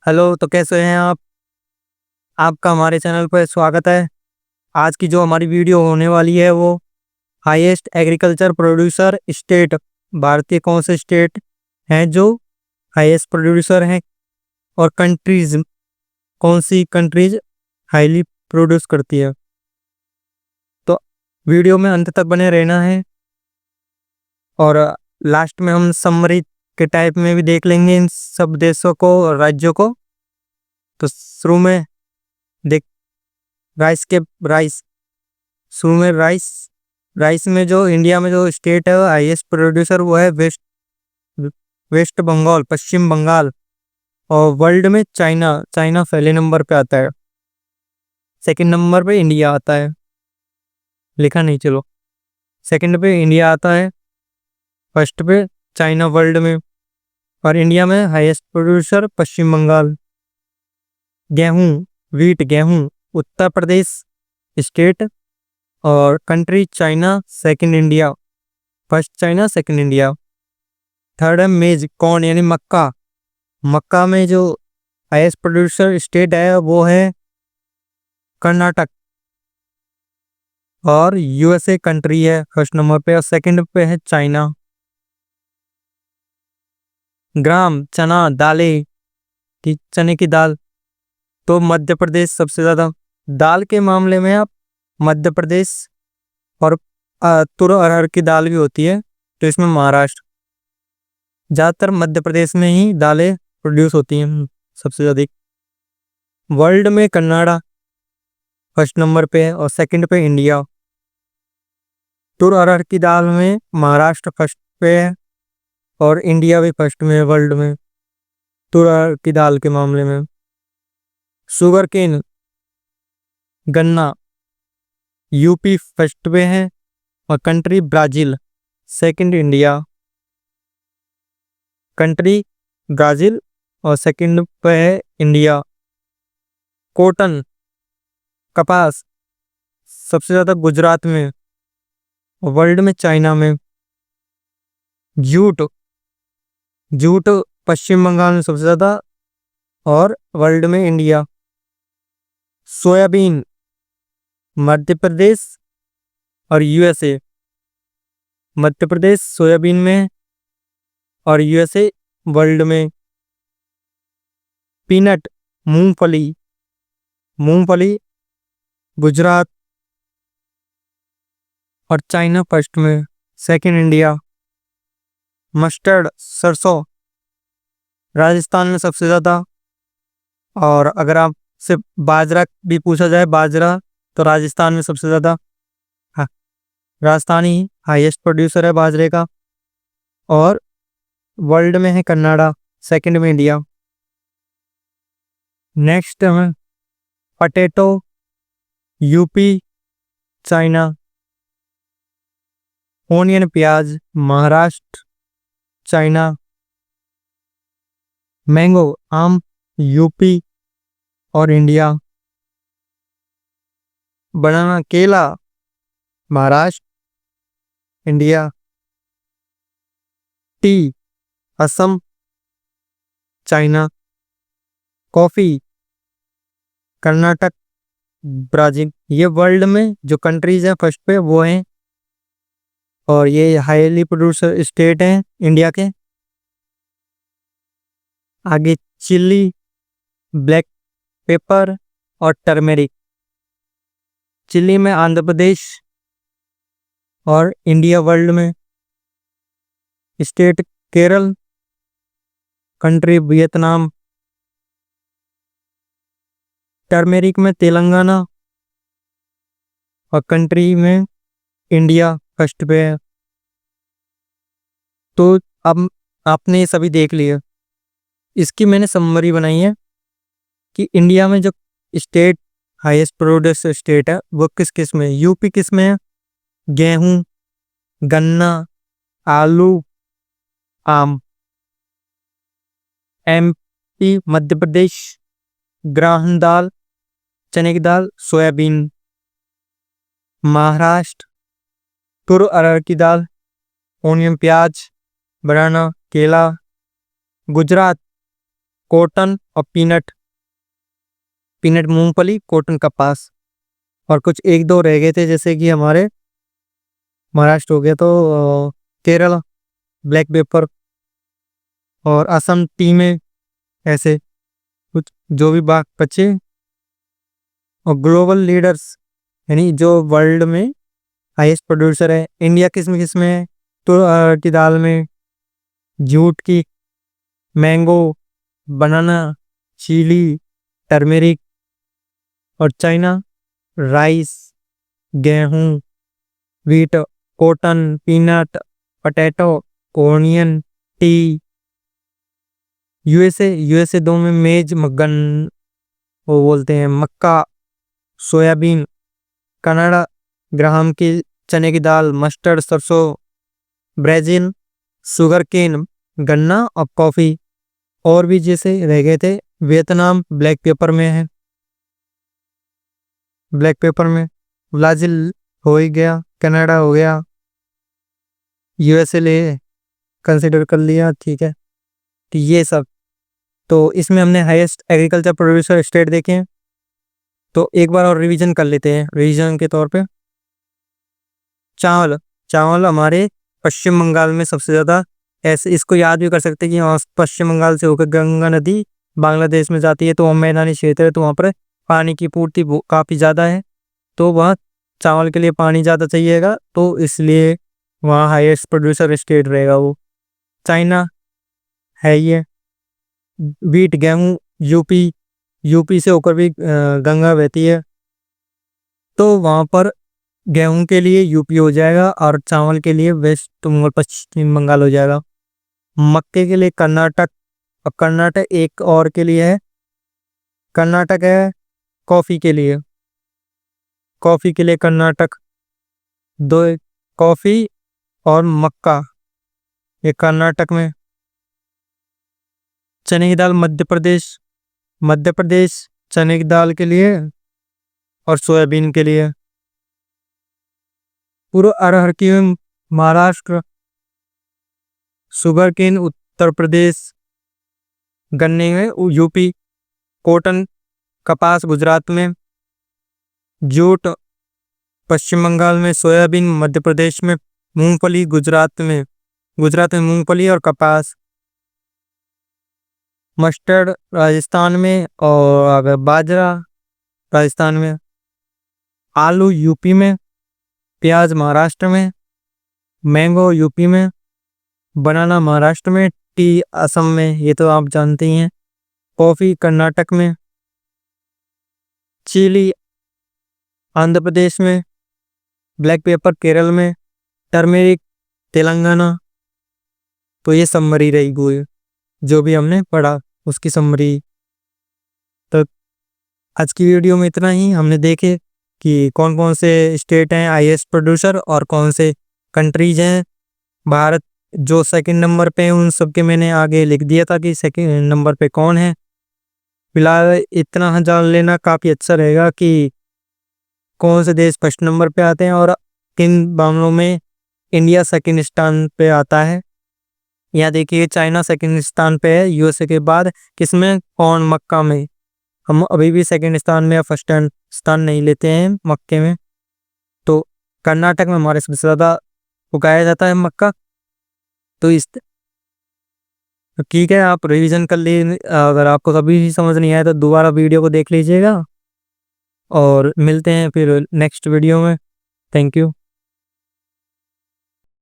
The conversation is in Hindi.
हेलो, तो कैसे हैं आप? आपका हमारे चैनल पर स्वागत है। आज की जो हमारी वीडियो होने वाली है वो हाईएस्ट एग्रीकल्चर प्रोड्यूसर स्टेट, भारतीय कौन से स्टेट हैं जो हाईएस्ट प्रोड्यूसर हैं, और कंट्रीज कौन सी कंट्रीज हाईली प्रोड्यूस करती है। तो वीडियो में अंत तक बने रहना है, और लास्ट में हम समरी के टाइप में भी देख लेंगे इन सब देशों को और राज्यों को। तो शुरू में देख राइस शुरू में राइस में जो इंडिया में जो स्टेट है हाईएस्ट प्रोड्यूसर वो है वेस्ट बंगाल, पश्चिम बंगाल। और वर्ल्ड में चाइना पहले नंबर पे आता है। सेकंड नंबर पे इंडिया आता है, लिखा नहीं, चलो। सेकंड पे इंडिया आता है, फर्स्ट पे चाइना वर्ल्ड में, और इंडिया में हाईएस्ट प्रोड्यूसर पश्चिम बंगाल। गेहूं उत्तर प्रदेश स्टेट, और country China, second India. First China, second India. Third है मेज, कॉर्न यानी मक्का। मक्का में जो हाईएस्ट प्रोड्यूसर स्टेट है वो है कर्नाटक, और यूएसए कंट्री है फर्स्ट नंबर पे, और सेकंड पे है चाइना। ग्राम, चना, दालें की चने की दाल, तो मध्य प्रदेश सबसे ज़्यादा दाल के मामले में। आप मध्य प्रदेश, और तुर अरहर की दाल भी होती है, तो इसमें महाराष्ट्र। ज़्यादातर मध्य प्रदेश में ही दालें प्रोड्यूस होती हैं सबसे ज़्यादा। वर्ल्ड में कनाडा फर्स्ट नंबर पे है, और सेकंड पे इंडिया। तुर अरहर की दाल में महाराष्ट्र फर्स्ट पे है, और इंडिया भी फर्स्ट में है वर्ल्ड में तुर अरहर की दाल के मामले में। शुगर केन, गन्ना, यूपी फर्स्ट पे है, और country Brazil, second India. Country Brazil, और सेकंड पे है इंडिया। कॉटन, कपास, सबसे ज़्यादा गुजरात में, वर्ल्ड में चाइना में। जूट जूट पश्चिम बंगाल में सबसे ज़्यादा, और वर्ल्ड में इंडिया। सोयाबीन मध्य प्रदेश और यूएसए। मध्य प्रदेश सोयाबीन में, और यूएसए वर्ल्ड में। पीनट, मूंगफली गुजरात और चाइना फर्स्ट में, सेकंड इंडिया। मस्टर्ड, सरसों, राजस्थान में सबसे ज़्यादा। और अगर आपसे बाजरा भी पूछा जाए, बाजरा, तो राजस्थान में सबसे ज़्यादा। हाँ, राजस्थान ही हाईएस्ट प्रोड्यूसर है बाजरे का। और वर्ल्ड में है कनाडा, सेकंड में इंडिया। नेक्स्ट है पटेटो, यूपी, चाइना। ओनियन, प्याज, महाराष्ट्र, चाइना। मैंगो, आम, यूपी और इंडिया। बनाना, केला, Maharashtra, India. T, Assam, China. Coffee, Karnataka, Brazil. ये वर्ल्ड में जो कंट्रीज हैं फर्स्ट पे वो हैं, और ये हाईली प्रोड्यूसर स्टेट हैं इंडिया के। आगे चिल्ली, ब्लैक पेपर और टर्मेरिक। चिली में आंध्र प्रदेश, और इंडिया वर्ल्ड में। State Kerala, country Vietnam. Turmeric में तेलंगाना, और कंट्री में इंडिया फर्स्ट पे है। तो अब आपने ये सभी देख लिया, इसकी मैंने समरी बनाई है कि इंडिया में जो स्टेट हाईएस्ट प्रोड्यूसर स्टेट है वो किस किस में है। यूपी किस में है? गेहूं, गन्ना, आलू, आम। एमपी, मध्य प्रदेश, ग्राहम दाल, चने की दाल, सोयाबीन। महाराष्ट्र, तुर अरहर की दाल, ओनियन, प्याज, बनाना, केला। गुजरात, कॉटन और पीनट मूंगफली, कॉटन कपास। और कुछ एक दो रह गए थे, जैसे कि हमारे महाराष्ट्र हो गया, तो केरल ब्लैक पेपर और असम टी में, ऐसे कुछ जो भी बाग बचे। और ग्लोबल लीडर्स यानी जो वर्ल्ड में हाईएस्ट प्रोड्यूसर है, इंडिया किस में है, तो की दाल में, जूट की, मैंगो, बनाना, चिली, टर्मेरिक। और चाइना राइस, गेहूं, wheat, cotton, peanut, potato, onion, T. USA दो में मेज, मगन वो बोलते हैं, मक्का, सोयाबीन। कनाडा ग्राम की चने की दाल, मस्टर्ड, सरसों। ब्राजील शुगर केन, गन्ना और कॉफी। और भी जैसे रह गए थे, वियतनाम ब्लैक पेपर में है, ब्लैक पेपर में। ब्राजील हो ही गया, कनाडा हो गया, यूएसए ले कंसिडर कर लिया, ठीक है। तो ये सब, तो इसमें हमने हाईएस्ट एग्रीकल्चर प्रोड्यूसर स्टेट देखे हैं। तो एक बार और रिवीजन कर लेते हैं, रिवीजन के तौर पे। चावल चावल हमारे पश्चिम बंगाल में सबसे ज़्यादा, ऐसे इसको याद भी कर सकते हैं कि वहाँ पश्चिम बंगाल से होकर गंगा नदी बांग्लादेश में जाती है, तो वहाँ मैदानी क्षेत्र है, तो वहाँ पर पानी की पूर्ति काफ़ी ज़्यादा है, तो वहाँ चावल के लिए पानी ज़्यादा चाहिएगा, तो इसलिए वहाँ हाईएस्ट प्रोड्यूसर स्टेट रहेगा वो। चाइना है ये। वीट गेहूँ यूपी से होकर भी गंगा बहती है, तो वहाँ पर गेहूं के लिए यूपी हो जाएगा और चावल के लिए वेस्ट बंगाल, पश्चिम बंगाल हो जाएगा। मक्के के लिए कर्नाटक, और कर्नाटक एक और के लिए है, कर्नाटक है। कॉफ़ी के लिए कर्नाटक, दो, कॉफ़ी और मक्का ये कर्नाटक में। चने की दाल मध्य प्रदेश चने की दाल के लिए और सोयाबीन के लिए। पूर्व अरहर की महाराष्ट्र, शुगर केन उत्तर प्रदेश, गन्ने में यूपी, कॉटन कपास गुजरात में, जूट पश्चिम बंगाल में, सोयाबीन मध्य प्रदेश में, मूंगफली गुजरात में मूंगफली और कपास। मस्टर्ड राजस्थान में, और अगर बाजरा राजस्थान में। आलू यूपी में, प्याज महाराष्ट्र में, मैंगो यूपी में, बनाना महाराष्ट्र में, टी असम में, ये तो आप जानते ही हैं। कॉफ़ी कर्नाटक में, चिली आंध्र प्रदेश में, ब्लैक पेपर केरल में, टर्मेरिक तेलंगाना। तो ये समरी रही हुई जो भी हमने पढ़ा उसकी समरी। तो आज की वीडियो में इतना ही। हमने देखे कि कौन कौन से स्टेट हैं हाईएस्ट प्रोड्यूसर और कौन से कंट्रीज हैं। भारत जो सेकंड नंबर पे है उन सब के मैंने आगे लिख दिया था कि सेकंड नंबर पे कौन है। फिलहाल इतना जान लेना काफ़ी अच्छा रहेगा कि कौन से देश फर्स्ट नंबर पे आते हैं और किन मामलों में इंडिया सेकंड स्थान पे आता है। यहाँ देखिए चाइना सेकंड स्थान पे है यूएसए के बाद। किसमें? कौन? मक्का में। हम अभी भी सेकंड स्थान में या फर्स्ट स्थान नहीं लेते हैं मक्के में। तो कर्नाटक में हमारे सबसे ज़्यादा उगाया जाता है मक्का। तो इस ठीक है, आप रिवीजन कर लीजिए। अगर आपको कभी भी समझ नहीं आया तो दोबारा वीडियो को देख लीजिएगा और मिलते हैं फिर नेक्स्ट वीडियो में। Thank you.